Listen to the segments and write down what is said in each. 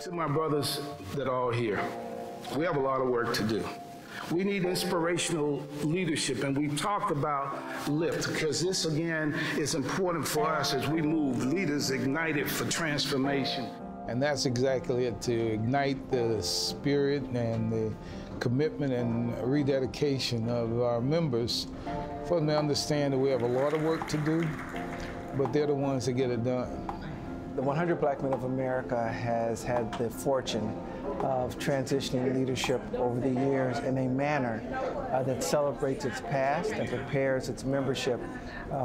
To my brothers that are all here, we have a lot of work to do. We need inspirational leadership, and we've talked about L.I.F.T because this, again, is important for us as we move leaders ignited for transformation. And that's exactly it, to ignite the spirit and the commitment and rededication of our members for them to understand that we have a lot of work to do, but they're the ones that get it done. The 100 Black Men of America has had the fortune of transitioning leadership over the years in a manner that celebrates its past and prepares its membership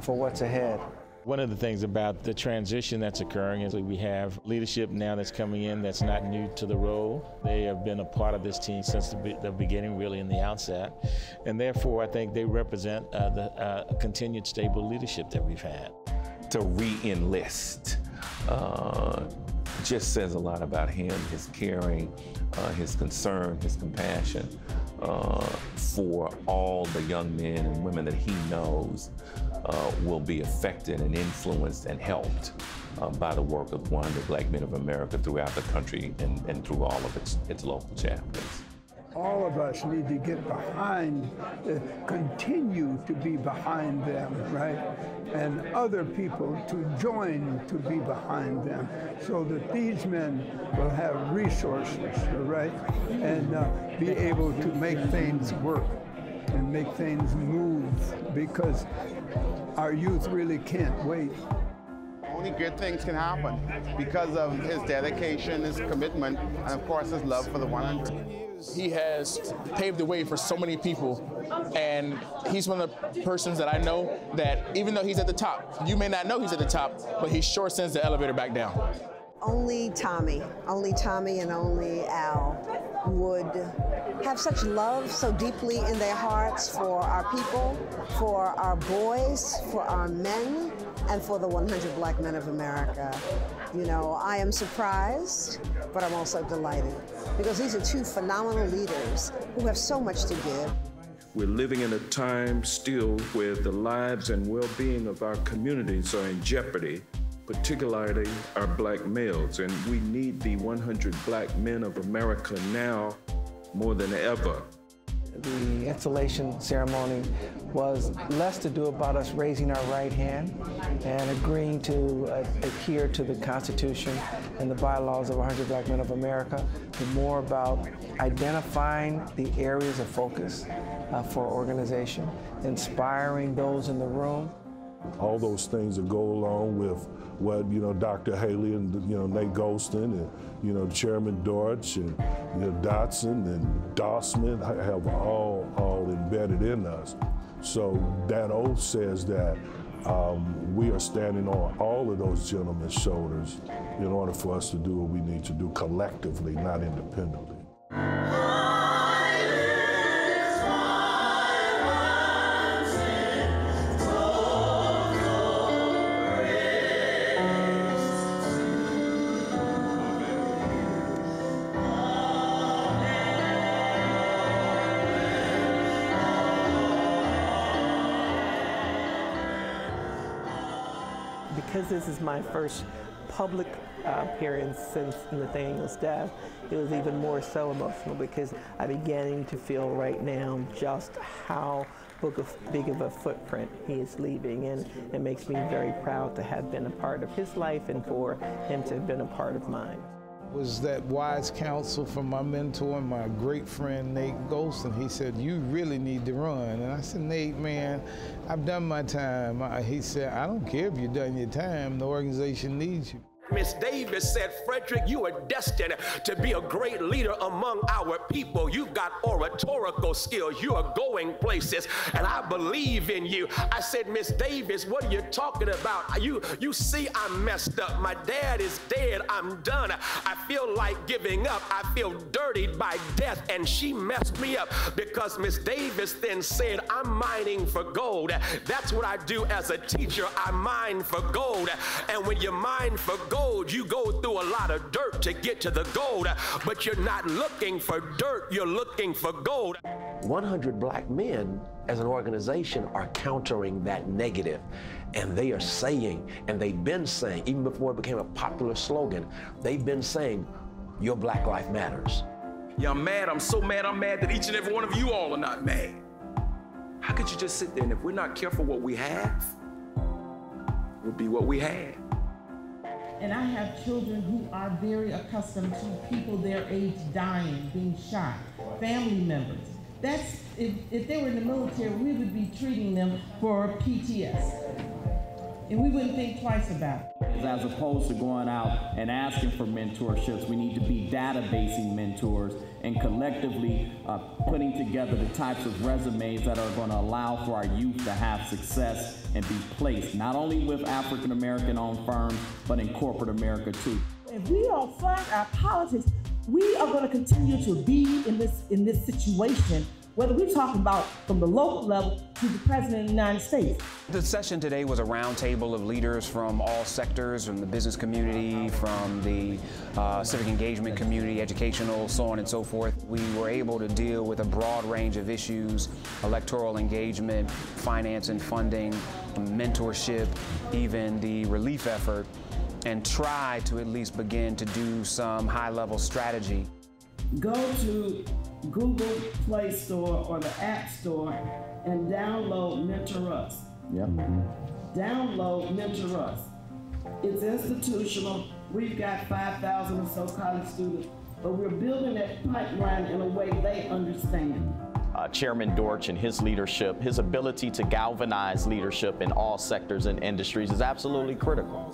for what's ahead. One of the things about the transition that's occurring is we have leadership now that's coming in that's not new to the role. They have been a part of this team since the beginning, really in the outset. And therefore, I think they represent the continued stable leadership that we've had. To re-enlist just says a lot about him, his caring, his concern, his compassion for all the young men and women that he knows will be affected and influenced and helped by the work of 100 Black Men of America throughout the country and through all of its local chapters. All of us need to get behind, continue to be behind them, right? And other people to join to be behind them so that these men will have resources, right? And be able to make things work and make things move, because our youth really can't wait. Only good things can happen because of his dedication, his commitment, and of course his love for the 100. He has paved the way for so many people, and he's one of the persons that I know that even though he's at the top, you may not know he's at the top, but he sure sends the elevator back down. Only Tommy and only Al would have such love so deeply in their hearts for our people, for our boys, for our men, and for the 100 Black Men of America. You know, I am surprised, but I'm also delighted, because these are two phenomenal leaders who have so much to give. We're living in a time still where the lives and well-being of our communities are in jeopardy, particularly our Black males, and we need the 100 Black Men of America now more than ever. The installation ceremony was less to do about us raising our right hand and agreeing to adhere to the Constitution and the bylaws of 100 Black Men of America, but more about identifying the areas of focus for our organization, inspiring those in the room. All those things that go along with what, Dr. Haley and, Nate Golston and, Chairman Dortch and, Dotson and Dossman have all embedded in us. So that oath says that we are standing on all of those gentlemen's shoulders in order for us to do what we need to do collectively, not independently. Because this is my first public appearance since Nathaniel's death, it was even more so emotional, because I'm beginning to feel right now just how big of a footprint he is leaving, and it makes me very proud to have been a part of his life and for him to have been a part of mine. Was that wise counsel from my mentor and my great friend Nate Golston. He said, you really need to run. And I said, Nate, man, I've done my time. He said, I don't care if you've done your time, the organization needs you. Miss Davis said, Frederick, you are destined to be a great leader among our people. You've got oratorical skills. You are going places, and I believe in you. I said, Miss Davis, what are you talking about? You see I'm messed up. My dad is dead. I'm done. I feel like giving up. I feel dirtied by death, and she messed me up, because Miss Davis then said, I'm mining for gold. That's what I do as a teacher. I mine for gold, and when you mine for gold, you go through a lot of dirt to get to the gold, but you're not looking for dirt, you're looking for gold. 100 Black Men as an organization are countering that negative, and they are saying, and they've been saying, even before it became a popular slogan, they've been saying, your Black Life Matters. Yeah, I'm mad. I'm so mad. I'm mad that each and every one of you all are not mad. How could you just sit there and if we're not careful what we have, will be what we had. And I have children who are very accustomed to people their age dying, being shot, family members. That's, if they were in the military, we would be treating them for PTS. And we wouldn't think twice about it. As opposed to going out and asking for mentorships, we need to be databasing mentors and collectively putting together the types of resumes that are going to allow for our youth to have success and be placed, not only with African American owned firms, but in corporate America too. If we don't fund our politics, we are going to continue to be in this situation, whether we're talking about from the local level to the President of the United States. The session today was a roundtable of leaders from all sectors, from the business community, from the civic engagement community, educational, so on and so forth. We were able to deal with a broad range of issues: electoral engagement, finance and funding, mentorship, even the relief effort, and try to at least begin to do some high-level strategy. Go to Google Play Store or the App Store and download Mentor Us. Yep. Download Mentor Us. It's institutional. We've got 5,000 or so college students, but we're building that pipeline in a way they understand. Chairman Dortch and his leadership, his ability to galvanize leadership in all sectors and industries is absolutely critical.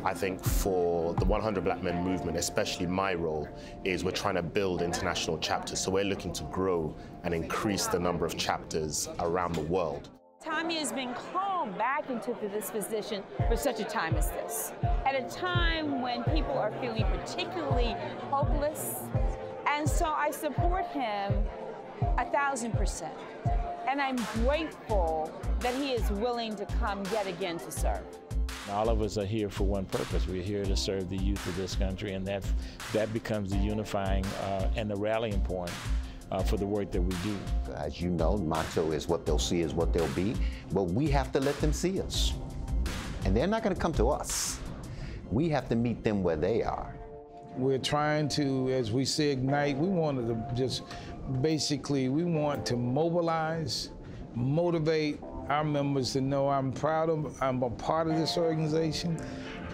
I think for the 100 Black Men movement, especially my role, is we're trying to build international chapters. So we're looking to grow and increase the number of chapters around the world. Tommy has been called back into this position for such a time as this, at a time when people are feeling particularly hopeless. And so I support him 1,000%. And I'm grateful that he is willing to come yet again to serve. All of us are here for one purpose. We're here to serve the youth of this country, and that becomes the unifying and the rallying point for the work that we do. As you know, the motto is what they'll see is what they'll be, but we have to let them see us. And they're not going to come to us. We have to meet them where they are. We're trying to, as we say, ignite. We wanted to just basically, we want to mobilize, motivate our members to know I'm a part of this organization.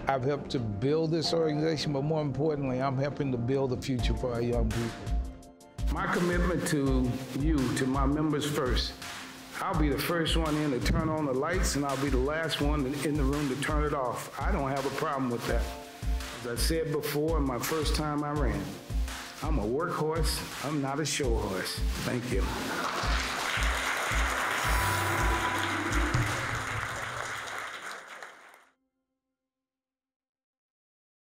I've helped to build this organization, but more importantly, I'm helping to build the future for our young people. My commitment to you, to my members first. I'll be the first one in to turn on the lights, and I'll be the last one in the room to turn it off. I don't have a problem with that. As I said before, in my first time I ran, I'm a workhorse, I'm not a show horse. Thank you.